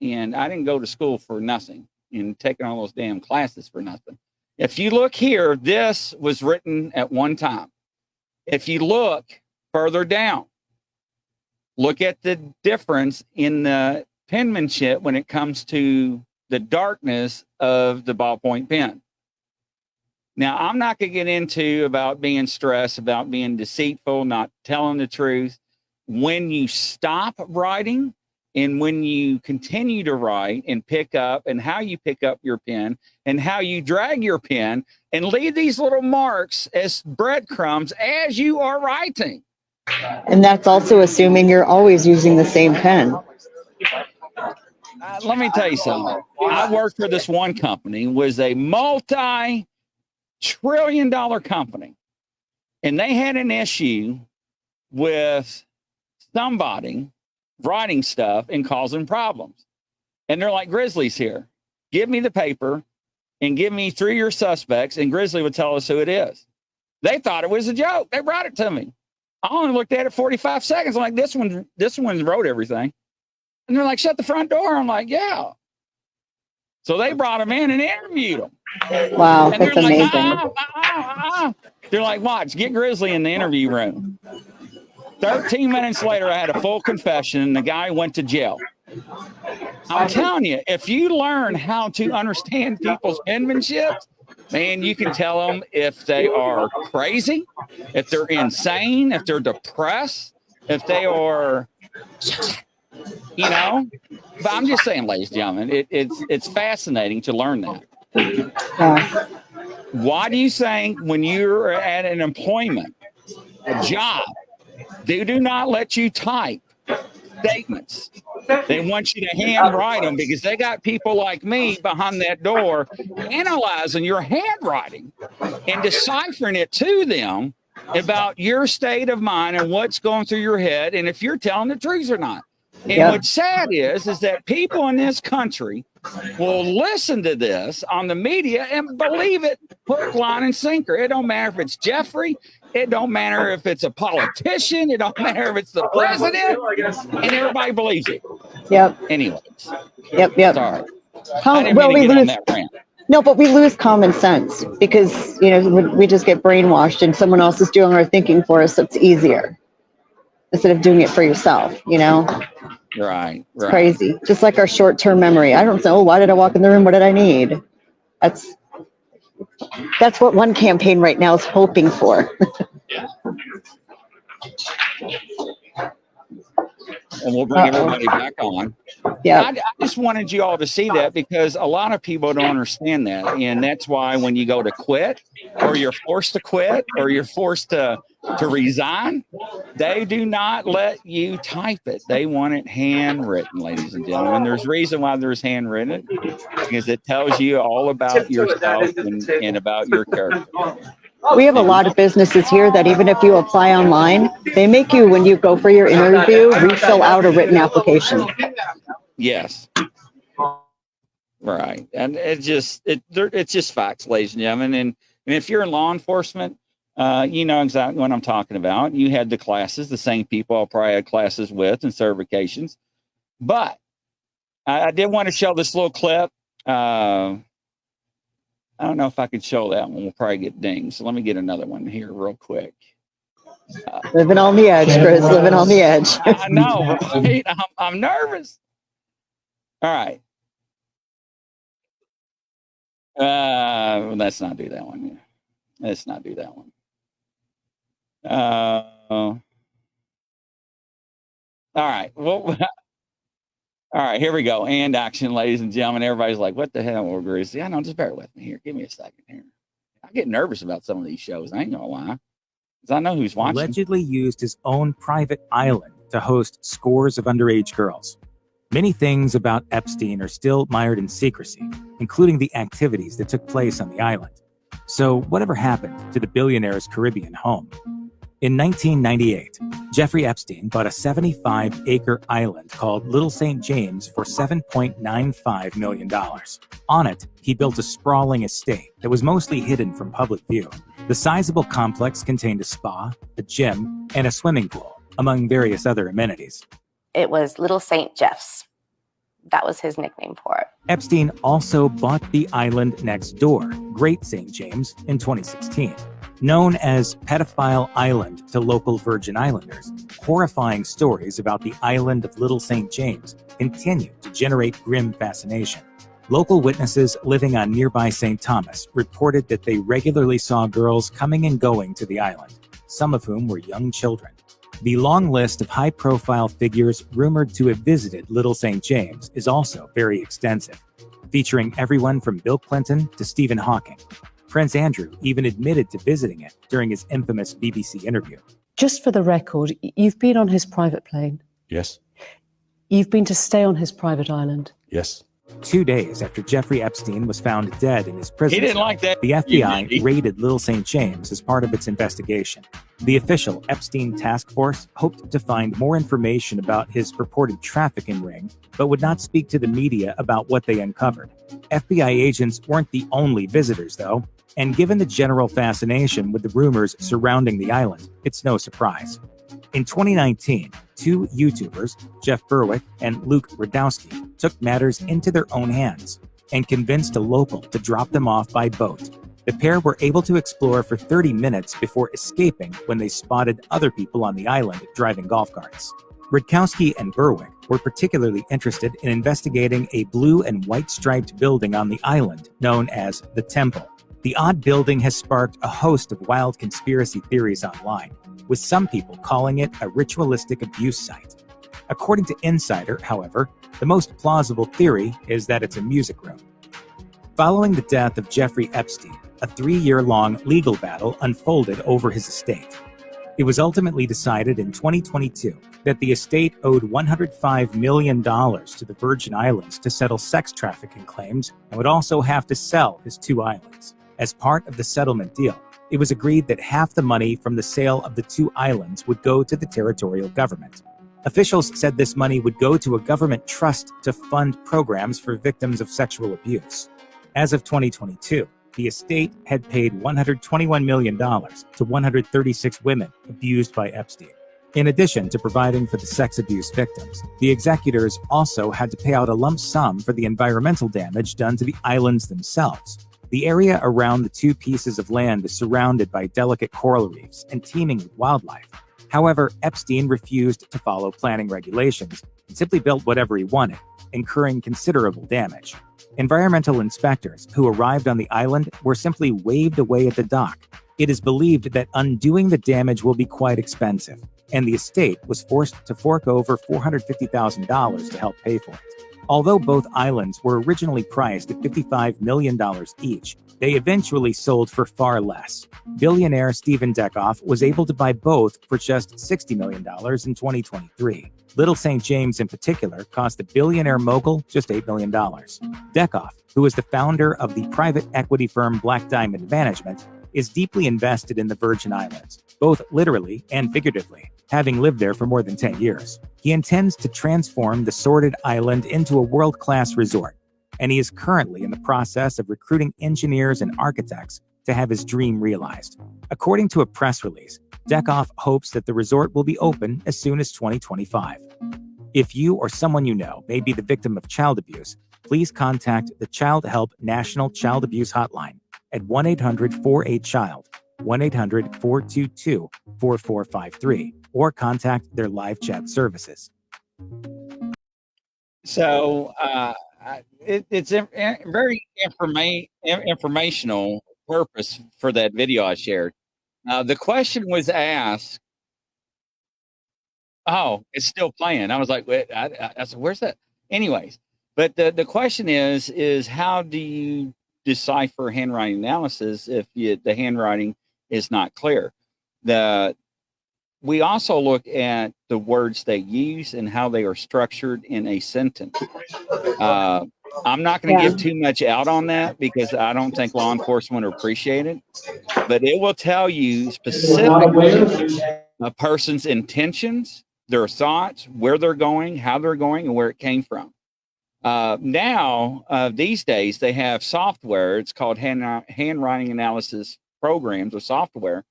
and I didn't go to school for nothing and taking all those damn classes for nothing. If you look here, this was written at one time. If you look further down, Look at the difference in the penmanship when it comes to the darkness of the ballpoint pen. Now, I'm not going to get into about being stressed, about being deceitful, not telling the truth. When you stop writing and when you continue to write and pick up, and how you pick up your pen and how you drag your pen and leave these little marks as breadcrumbs as you are writing. And that's also assuming you're always using the same pen. Let me tell you something. I worked for this one company, was a multi-trillion-dollar company, and they had an issue with somebody writing stuff and causing problems. And they're like, Grizzly's here. Give me the paper and give me 3 of your suspects, and Grizzly would tell us who it is. They thought it was a joke. They brought it to me. I only looked at it 45 seconds. I'm like, this one wrote everything. And they're like, shut the front door. I'm like, yeah. So they brought him in and interviewed him. Wow, And that's they're like, amazing. They're like, watch, get Grizzly in the interview room. 13 minutes later, I had a full confession, and the guy went to jail. I'm telling you, if you learn how to understand people's penmanship, man, you can tell them if they are crazy, if they're insane, if they're depressed, if they are, you know. But I'm just saying, ladies and gentlemen, it's fascinating to learn that. Yeah. Why do you think when you're at an employment, a job, they do not let you type statements? They want you to handwrite them because they got people like me behind that door analyzing your handwriting and deciphering it to them about your state of mind and what's going through your head and if you're telling the truth or not. And what's sad is that people in this country will listen to this on the media and believe it hook, line, and sinker. It don't matter if it's Jeffrey. It don't matter if it's a politician. It don't matter if it's the president. And everybody believes it. Yep. Anyways. Yep. Sorry. I didn't mean to get on that rant. No, but we lose common sense because, you know, we just get brainwashed and someone else is doing our thinking for us. So it's easier instead of doing it for yourself, you know? Right. It's crazy. Just like our short-term memory. I don't know. Why did I walk in the room? What did I need? That's what one campaign right now is hoping for. And we'll bring everybody back on. Yeah. I just wanted you all to see that because a lot of people don't understand that. And that's why when you go to quit or you're forced to quit or you're forced to resign, they do not let you type it. They want it handwritten, ladies and gentlemen. There's a reason why there's handwritten because it tells you all about yourself and about your character. We have a lot of businesses here that even if you apply online, they make you, when you go for your interview, refill out a written application. Yes. Right. And it's just facts, ladies and gentlemen. And if you're in law enforcement, you know exactly what I'm talking about. You had the classes, the same people I probably had classes with and certifications. But I did want to show this little clip. I don't know if I could show that one. We'll probably get dinged. So let me get another one here real quick. Living on the edge, Chris. Living on the edge. I know, right? I'm nervous. All right. Let's not do that one. Let's not do that one. All right. Well, all right, here we go. And action, ladies and gentlemen. Everybody's like, what the hell, Grizzly? I know, just bear with me here. Give me a second here. I get nervous about some of these shows. I ain't gonna lie. Because I know who's watching. Allegedly used his own private island to host scores of underage girls. Many things about Epstein are still mired in secrecy, including the activities that took place on the island. So whatever happened to the billionaire's Caribbean home? In 1998, Jeffrey Epstein bought a 75-acre island called Little St. James for $7.95 million. On it, he built a sprawling estate that was mostly hidden from public view. The sizable complex contained a spa, a gym, and a swimming pool, among various other amenities. It was Little St. Jeff's. That was his nickname for it. Epstein also bought the island next door, Great St. James, in 2016. Known as Pedophile Island to local Virgin Islanders, horrifying stories about the island of Little St. James continue to generate grim fascination. Local witnesses living on nearby St. Thomas reported that they regularly saw girls coming and going to the island, some of whom were young children. The long list of high-profile figures rumored to have visited Little St. James is also very extensive, featuring everyone from Bill Clinton to Stephen Hawking. Prince Andrew even admitted to visiting it during his infamous BBC interview. Just for the record, you've been on his private plane. Yes. You've been to stay on his private island. Yes. 2 days after Jeffrey Epstein was found dead in his prison He didn't cell, like that. the FBI He- raided Little St. James as part of its investigation. The official Epstein task force hoped to find more information about his purported trafficking ring, but would not speak to the media about what they uncovered. FBI agents weren't the only visitors, though, and given the general fascination with the rumors surrounding the island, it's no surprise. In 2019, two YouTubers, Jeff Berwick and Luke Radowski, took matters into their own hands and convinced a local to drop them off by boat. The pair were able to explore for 30 minutes before escaping when they spotted other people on the island driving golf carts. Radkowski and Berwick were particularly interested in investigating a blue and white striped building on the island known as the Temple. The odd building has sparked a host of wild conspiracy theories online, with some people calling it a ritualistic abuse site. According to Insider, however, the most plausible theory is that it's a music room. Following the death of Jeffrey Epstein, a 3-year-long legal battle unfolded over his estate. It was ultimately decided in 2022 that the estate owed $105 million to the Virgin Islands to settle sex trafficking claims and would also have to sell his 2 islands. As part of the settlement deal, it was agreed that half the money from the sale of the 2 islands would go to the territorial government. Officials said this money would go to a government trust to fund programs for victims of sexual abuse. As of 2022, the estate had paid $121 million to 136 women abused by Epstein. In addition to providing for the sex abuse victims, the executors also had to pay out a lump sum for the environmental damage done to the islands themselves. The area around the 2 pieces of land is surrounded by delicate coral reefs and teeming with wildlife. However, Epstein refused to follow planning regulations and simply built whatever he wanted, incurring considerable damage. Environmental inspectors who arrived on the island were simply waved away at the dock. It is believed that undoing the damage will be quite expensive, and the estate was forced to fork over $450,000 to help pay for it. Although both islands were originally priced at $55 million each, they eventually sold for far less. Billionaire Stephen Dekoff was able to buy both for just $60 million in 2023. Little St. James in particular cost the billionaire mogul just $8 million. Dekoff, who is the founder of the private equity firm Black Diamond Management, is deeply invested in the Virgin Islands, both literally and figuratively, having lived there for more than 10 years. He intends to transform the sordid island into a world-class resort, and he is currently in the process of recruiting engineers and architects to have his dream realized. According to a press release, Dekoff hopes that the resort will be open as soon as 2025. If you or someone you know may be the victim of child abuse, please contact the Child Help National Child Abuse Hotline at 1-800-48-CHILD, 1-800-422-4453, or contact their live chat services. So it's very informational purpose for that video I shared. The question was asked. Oh, it's still playing. I was like, wait, I said, where's that? Anyways, but the question is how do you decipher handwriting analysis if the handwriting is not clear? We also look at the words they use and how they are structured in a sentence. I'm not going to give too much out on that because I don't think law enforcement will appreciate it, but it will tell you specifically a person's intentions, their thoughts, where they're going, how they're going, and where it came from. These days, they have software. It's called handwriting analysis programs or software,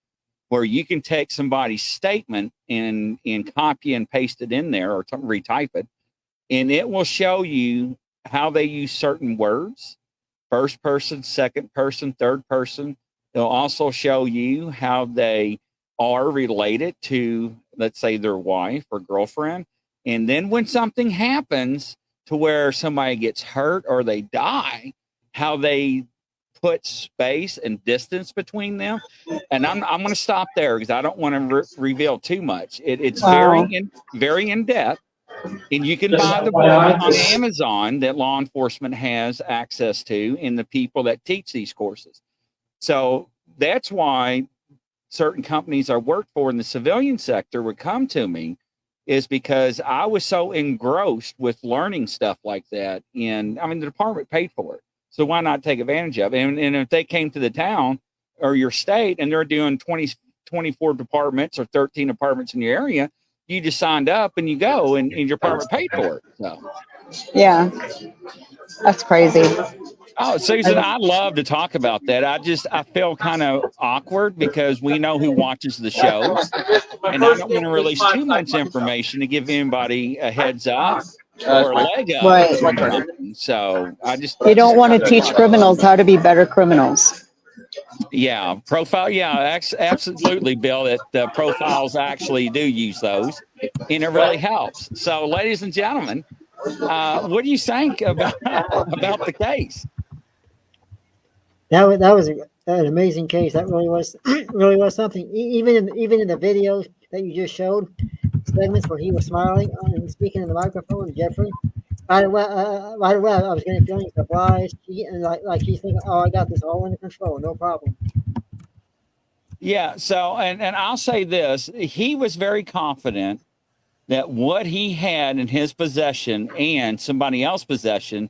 where you can take somebody's statement and copy and paste it in there or retype it, and it will show you how they use certain words, first person, second person, third person, They'll also show you how they are related to, let's say, their wife or girlfriend. And then when something happens to where somebody gets hurt or they die, how they put space and distance between them. And I'm going to stop there because I don't want to reveal too much. It's Wow. very in depth. And you can buy the book on Amazon that law enforcement has access to and the people that teach these courses. So that's why certain companies I worked for in the civilian sector would come to me, is because I was so engrossed with learning stuff like that. And I mean, the department paid for it. So why not take advantage of it? And if they came to the town or your state and they're doing 24 departments or 13 departments in your area, you just signed up and you go and your department paid for it. So Yeah. That's crazy. Oh, Susan, I love to talk about that. I feel kind of awkward because we know who watches the shows, and I don't want to release too much information to give anybody a heads up or a leg up. Right. So You don't want to teach criminals how to be better criminals. Yeah, profile. Yeah, absolutely, Bill. That the profiles actually do use those, and it really helps. So, ladies and gentlemen, what do you think about the case? That was an amazing case. That really was really was something. Even in the videos that you just showed, segments where he was smiling and speaking in the microphone to Jeffrey. Right away, I was getting feeling surprised. And like he's thinking, "Oh, I got this all under control, no problem." Yeah. So, and I'll say this: he was very confident that what he had in his possession and somebody else's possession,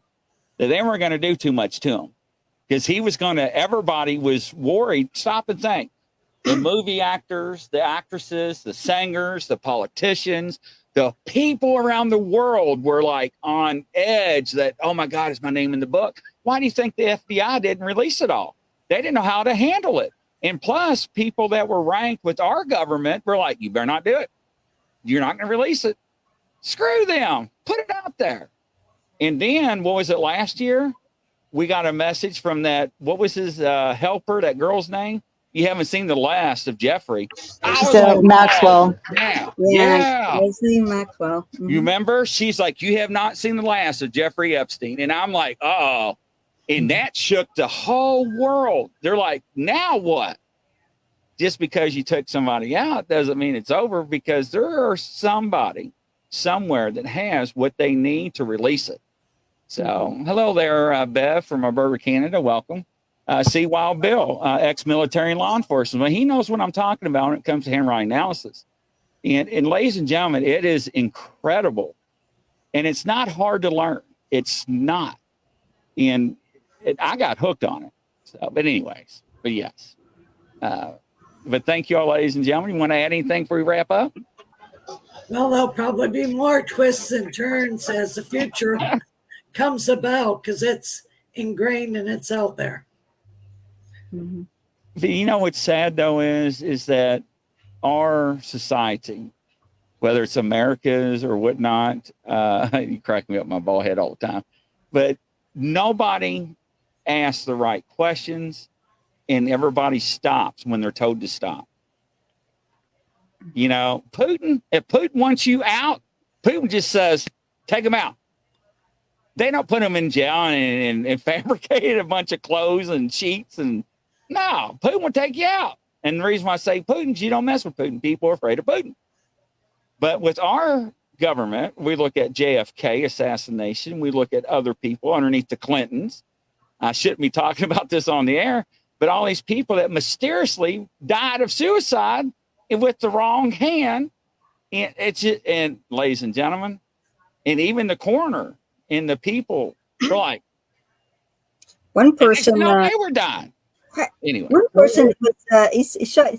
that they weren't going to do too much to him. Because he was going to, everybody was worried. Stop and think. The movie actors, the actresses, the singers, the politicians, the people around the world were like on edge that, oh my God, is my name in the book? Why do you think the FBI didn't release it all? They didn't know how to handle it. And plus, people that were ranked with our government were like, you better not do it. You're not going to release it. Screw them. Put it out there. And then, what was it last year? We got a message from that, what was his helper, that girl's name? You haven't seen the last of Jeffrey. So Maxwell. Yeah. Leslie Maxwell. Mm-hmm. You remember? She's like, you have not seen the last of Jeffrey Epstein. And I'm like, oh. And that shook the whole world. They're like, now what? Just because you took somebody out doesn't mean it's over, because there are somebody somewhere that has what they need to release it. So, hello there, Bev from Alberta, Canada. Welcome. See Wild Bill, ex-military law enforcement. Well, he knows what I'm talking about when it comes to handwriting analysis. And ladies and gentlemen, it is incredible. And it's not hard to learn. It's not. And I got hooked on it. So, but anyways, but yes. But thank you all, ladies and gentlemen. You want to add anything before we wrap up? Well, there'll probably be more twists and turns as the future comes about, because it's ingrained and it's out there. Mm-hmm. But you know what's sad though is that our society, whether it's America's or whatnot, you crack me up my bald head all the time, but nobody asks the right questions, and everybody stops when they're told to stop. You know, if Putin wants you out, Putin just says, take him out. They don't put him in jail and fabricate a bunch of clothes and sheets. And no, Putin will take you out. And the reason why I say Putin is you don't mess with Putin. People are afraid of Putin. But with our government, we look at JFK assassination. We look at other people underneath the Clintons. I shouldn't be talking about this on the air, but all these people that mysteriously died of suicide with the wrong hand. And it's just, and ladies and gentlemen, and even the coroner and the people were like, one person, they were dying. Anyway, one person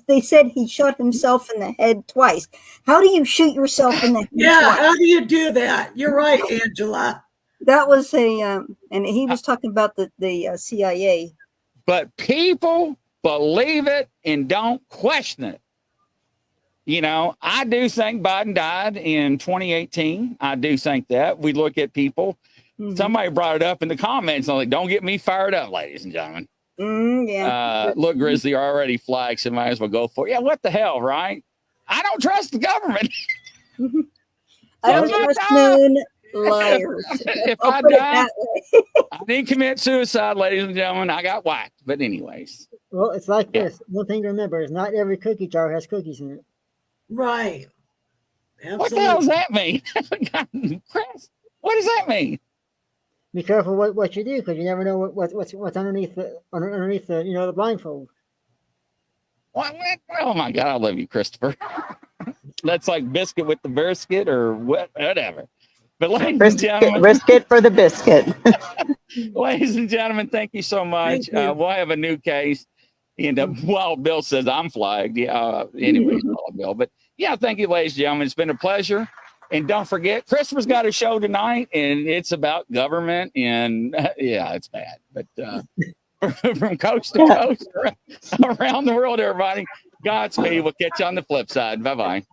they said he shot himself in the head twice. How do you shoot yourself in the head twice? How do you do that? You're right, Angela. That was and he was talking about the CIA. But people believe it and don't question it. You know, I do think Biden died in 2018. I do think that. We look at people. Mm-hmm. Somebody brought it up in the comments. I'm like, don't get me fired up, ladies and gentlemen. Yeah. Look, Grizzly already flagged, so might as well go for it. Yeah, what the hell, right? I don't trust the government. I don't trust known liars. If I'll I put it die, that way. I didn't commit suicide, ladies and gentlemen. I got whacked. But anyways. Well, it's like this. One thing to remember is not every cookie jar has cookies in it. Right. Absolutely. What the hell does that mean? Chris, what does that mean? Be careful what you do, because you never know what's underneath the the blindfold. What? Oh my God, I love you, Christopher. That's like biscuit with the biscuit or whatever. But ladies and gentlemen, brisket for the biscuit. ladies and gentlemen, thank you so much. We'll have a new case. And Wild Bill says I'm flagged. Yeah. Anyways, Wild Bill. But yeah, thank you, ladies and gentlemen. It's been a pleasure. And don't forget, Christopher's got a show tonight, and it's about government. And yeah, it's bad. But from coast to coast around the world, everybody, Godspeed. We'll catch you on the flip side. Bye bye.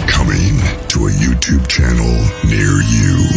Coming to a YouTube channel near you.